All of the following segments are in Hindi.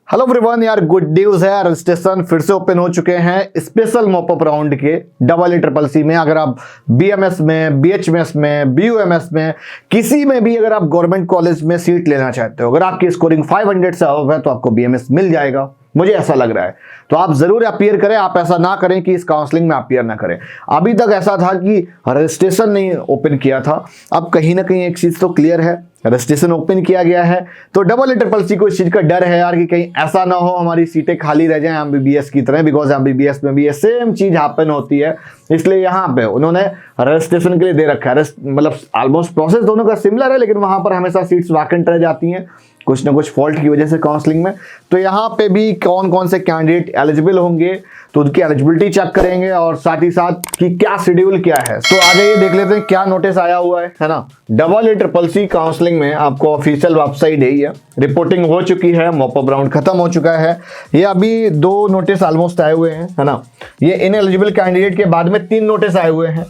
हेलो एवरीवन यार, गुड न्यूज है। रजिस्ट्रेशन फिर से ओपन हो चुके हैं स्पेशल मॉपअप राउंड के EECC में। अगर आप BMS में, BHMS में, BUMS में, किसी में भी अगर आप गवर्नमेंट कॉलेज में सीट लेना चाहते हो, अगर आपकी स्कोरिंग 500 से अबव है तो आपको BMS मिल जाएगा, मुझे ऐसा लग रहा है। तो आप जरूर अपीयर करें। आप ऐसा ना करें कि इस काउंसलिंग में अपीयर ना करें। अभी तक ऐसा था कि रजिस्ट्रेशन नहीं ओपन किया था, अब कहीं ना कहीं एक चीज तो क्लियर है, रजिस्ट्रेशन ओपन किया गया है। तो EECC को इस चीज का डर है यार कि कहीं ऐसा ना हो हमारी सीटें खाली रह जाएं MBBS की तरह, बिकॉज MBBS में भी ये सेम चीज हैपन होती है। इसलिए यहाँ पे उन्होंने रजिस्ट्रेशन के लिए दे रखा है, मतलब ऑलमोस्ट प्रोसेस दोनों का सिमिलर है, लेकिन वहां पर हमेशा सीट्स वैकेंट रह जाती हैं कुछ ना कुछ फॉल्ट की वजह से काउंसलिंग में। तो यहाँ पे भी कौन कौन से कैंडिडेट एलिजिबल होंगे तो उनकी एलिजिबिलिटी चेक करेंगे, और साथ ही साथ कि क्या शेड्यूल क्या है। तो आगे ये देख लेते हैं क्या नोटिस आया हुआ है ना। EECC काउंसलिंग में आपको ऑफिशियल वेबसाइट यही है, रिपोर्टिंग हो चुकी है, मॉपअप राउंड खत्म हो चुका है। ये अभी 2 नोटिस ऑलमोस्ट आए हुए हैं, है ना। ये इनएलिजिबल कैंडिडेट के बाद में 3 नोटिस आए हुए हैं।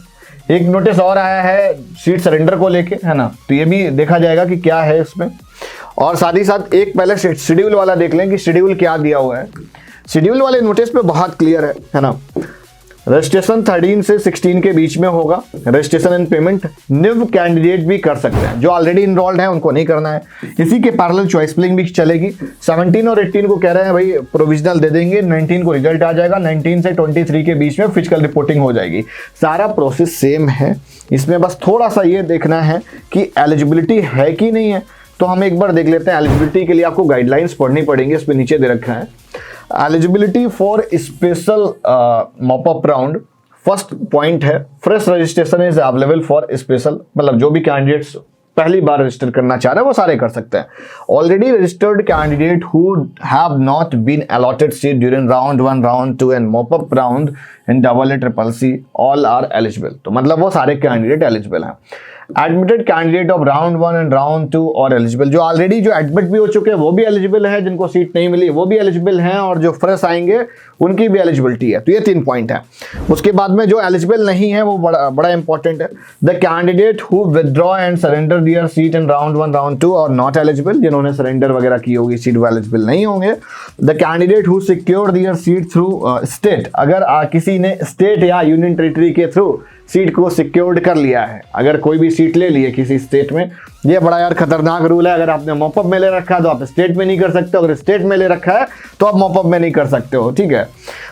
एक नोटिस और आया है सीट सरेंडर को लेके, है ना, तो ये भी देखा जाएगा कि क्या है इसमें। और साथ ही साथ एक पहले शेड्यूल वाला देख लें कि शेड्यूल क्या दिया हुआ है। शेड्यूल वाले नोटिस पे बहुत क्लियर है ना। रजिस्ट्रेशन 13 से 16 के बीच में होगा। Registration and payment new candidate भी कर सकते हैं, जो ऑलरेडी इनरोल्ड हैं उनको नहीं करना है। इसी के पैरेलल चॉइस फिलिंग भी चलेगी। 17 और 18 को कह रहे हैं भाई प्रोविजनल दे देंगे, 19 को रिजल्ट आ जाएगा, 19 से 23 के बीच में फिजिकल रिपोर्टिंग हो जाएगी। सारा प्रोसेस सेम है, इसमें बस थोड़ा सा ये देखना है कि एलिजिबिलिटी है कि नहीं है। तो हम एक बार देख लेते हैं। एलिजिबिलिटी के लिए आपको गाइडलाइंस पढ़नी पड़ेंगी, इस पे नीचे दे रखा है eligibility for special mop up round. First point है fresh registration is available for special, मतलब जो भी कैंडिडेट्स पहली बार रजिस्टर करना चाह रहे हैं वो सारे कर सकते हैं। Already registered candidate who have not been allotted seat during round 1, round 2 and mop up round in EECC all are eligible. तो मतलब वो सारे कैंडिडेट एलिजिबल हैं। Admitted candidate of round 1 and round 2 और एलिजिबल, जो ऑलरेडी जो एडमिट भी हो चुके हैं वो भी एलिजिबल है, जिनको सीट नहीं मिली वो भी एलिजिबल हैं, और जो फ्रेश आएंगे उनकी भी एलिजिबिलिटी है। तो ये 3 पॉइंट है। उसके बाद में जो एलिजिबल नहीं है वो बड़ा इंपॉर्टेंट है। The candidate who withdraw and surrender there seat in round 1, round 2 और नॉट एलिजिबल, जिन्होंने सरेंडर वगैरह की होगी सीट वो एलिजिबल नहीं होंगे। The candidate who secured there seat through state, अगर किसी ने स्टेट या यूनियन टेरिटरी के थ्रू सीट को सिक्योर्ड कर लिया है, अगर कोई भी सीट ले ली है किसी स्टेट में, ये बड़ा यार खतरनाक रूल है। अगर आपने मॉपअप में ले रखा है तो आप स्टेट में नहीं कर सकते, अगर स्टेट में ले रखा है तो आप मॉपअप में नहीं कर सकते हो, ठीक है।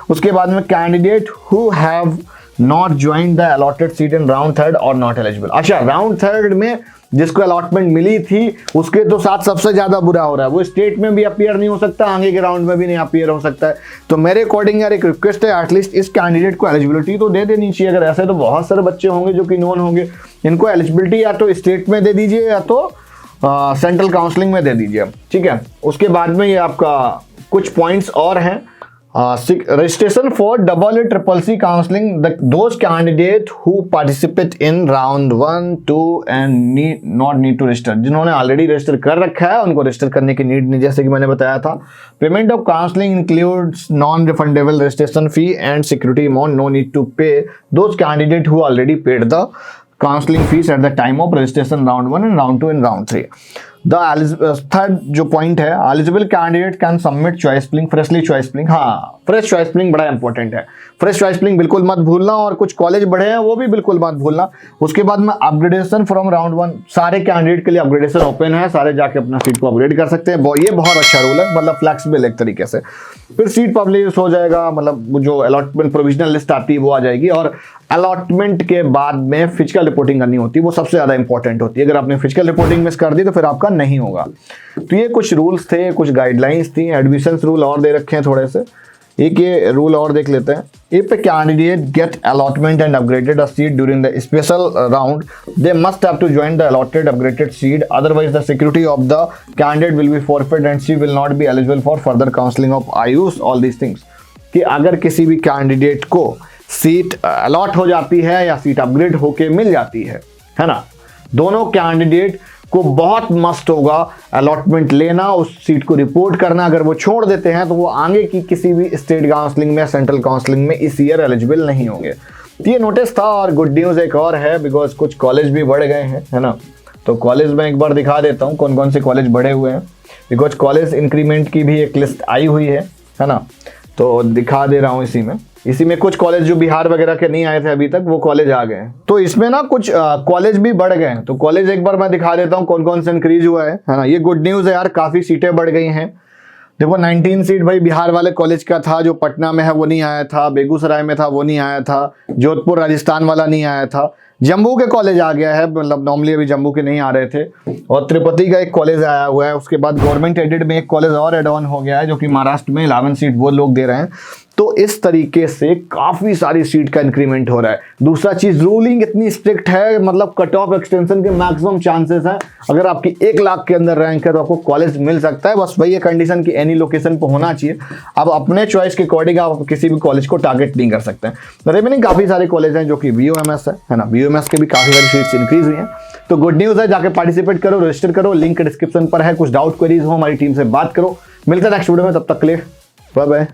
उसके बाद में candidate who have not join the allotted seat in round 3 और नॉट एलिजिबल। अच्छा, राउंड 3 में जिसको अलॉटमेंट मिली थी उसके तो साथ सबसे ज्यादा बुरा हो रहा है, वो स्टेट में भी अपीयर नहीं हो सकता, आगे के राउंड में भी नहीं अपीयर हो सकता है। तो मेरे अकॉर्डिंग यार एक रिक्वेस्ट है, एटलीस्ट इस कैंडिडेट को एलिजिबिलिटी तो दे देनी चाहिए। अगर ऐसे तो बहुत सारे बच्चे होंगे जो कि नॉन होंगे, इनको एलिजिबिलिटी या तो स्टेट में दे दीजिए या तो सेंट्रल काउंसलिंग में दे दीजिए, ठीक है। उसके बाद में ये आपका कुछ पॉइंट्स और हैं। registration for EECC counseling, those candidate who participate in round 1, 2 and not need to register, जिन्होंने ऑलरेडी रजिस्टर कर रखा है उनको रजिस्टर करने की नीड नहीं, जैसे कि मैंने बताया था। Payment of counselling includes non refundable registration fee and security amount, no need to pay those candidate who already paid the counselling fees at the time of registration round 1 and round 2 and round 3। Third जो पॉइंट है, eligible candidate can submit choice filling freshly. Choice filling, हाँ फ्रेश चॉइस फिलिंग बड़ा इंपॉर्टेंट है। फ्रेश चॉइस फिलिंग बिल्कुल मत भूलना, और कुछ कॉलेज बड़े हैं वो भी बिल्कुल मत भूलना। उसके बाद में अपग्रेडेशन फ्रॉम राउंड 1, सारे कैंडिडेट के लिए अपग्रेडेशन ओपन है, सारे जाके अपना सीट को अपग्रेड कर सकते हैं। ये बहुत अच्छा रूल है, मतलब फ्लेक्सिबल एक तरीके से। फिर सीट पब्लिश हो जाएगा, मतलब जो अलॉटमेंट प्रोविजनल लिस्ट आती है वो आ जाएगी, और अलॉटमेंट के बाद में फिजिकल रिपोर्टिंग करनी होती है, वो सबसे ज्यादा इंपॉर्टेंट होती है। अगर आपने फिजिकल रिपोर्टिंग मिस कर दी तो फिर आपका नहीं होगा। तो ये कुछ रूल्स थे, कुछ गाइडलाइंस थी। एडमिशन रूल और दे रखे हैं थोड़े से, एक ये रूल और देख लेते हैं। If a candidate get allotment and upgraded a seat during the special round, they must have to join the allotted upgraded seat, otherwise the security of the candidate will be forfeit and she will not be eligible for further counselling of AYUSH, all these things. कि अगर किसी भी कैंडिडेट को सीट अलॉट हो जाती है या सीट अपग्रेड होके मिल जाती है ना, दोनों कैंडिडेट को बहुत मस्ट होगा अलॉटमेंट लेना, उस सीट को रिपोर्ट करना। अगर वो छोड़ देते हैं तो वो आगे की किसी भी स्टेट काउंसलिंग में, सेंट्रल काउंसलिंग में इस ईयर एलिजिबल नहीं होंगे। ये नोटिस था। और गुड न्यूज़ एक और है, बिकॉज कुछ कॉलेज भी बढ़ गए हैं, है ना। तो कॉलेज में एक बार दिखा देता हूँ कौन कौन से कॉलेज बढ़े हुए हैं। बिकॉज कॉलेज इंक्रीमेंट की भी एक लिस्ट आई हुई है ना, तो दिखा दे रहा हूँ इसी में कुछ कॉलेज जो बिहार वगैरह के नहीं आए थे अभी तक वो कॉलेज आ गए हैं। तो इसमें ना कुछ कॉलेज भी बढ़ गए हैं, तो कॉलेज एक बार मैं दिखा देता हूँ कौन कौन से इंक्रीज हुआ है ना। ये गुड न्यूज़ है यार, काफ़ी सीटें बढ़ गई हैं। देखो 19 सीट भाई बिहार वाले कॉलेज का था, जो पटना में है वो नहीं आया था, बेगूसराय में था वो नहीं आया था, जोधपुर राजस्थान वाला नहीं आया था, जम्मू के कॉलेज आ गया है, मतलब नॉर्मली अभी जम्मू के नहीं आ रहे थे, और तिरुपति का एक कॉलेज आया हुआ है। उसके बाद गवर्नमेंट एडेड में एक कॉलेज और एड ऑन हो गया है जो कि महाराष्ट्र में 11 सीट वो लोग दे रहे हैं। तो इस तरीके से काफ़ी सारी सीट का इंक्रीमेंट हो रहा है। दूसरा चीज़, रूलिंग इतनी स्ट्रिक्ट है, मतलब कट ऑफ एक्सटेंशन के मैक्सिमम चांसेस हैं। अगर आपकी 1 लाख के अंदर रैंक है तो आपको कॉलेज मिल सकता है, बस वही कंडीशन की एनी लोकेशन पर होना चाहिए। अब अपने चॉइस के अकॉर्डिंग आप किसी भी कॉलेज को टारगेट नहीं कर सकते हैं। रिमेनिंग काफ़ी सारे कॉलेज हैं जो कि BUMS है ना, BUMS के भी काफ़ी सारी सीट्स इंक्रीज हुई हैं। तो गुड न्यूज़ है, जाके पार्टिसिपेट करो, रजिस्टर करो, लिंक डिस्क्रिप्शन पर है। कुछ डाउट क्वेरीज हो हमारी टीम से बात करो। मिलते हैं नेक्स्ट वीडियो में, तब तक के लिए बाय बाय।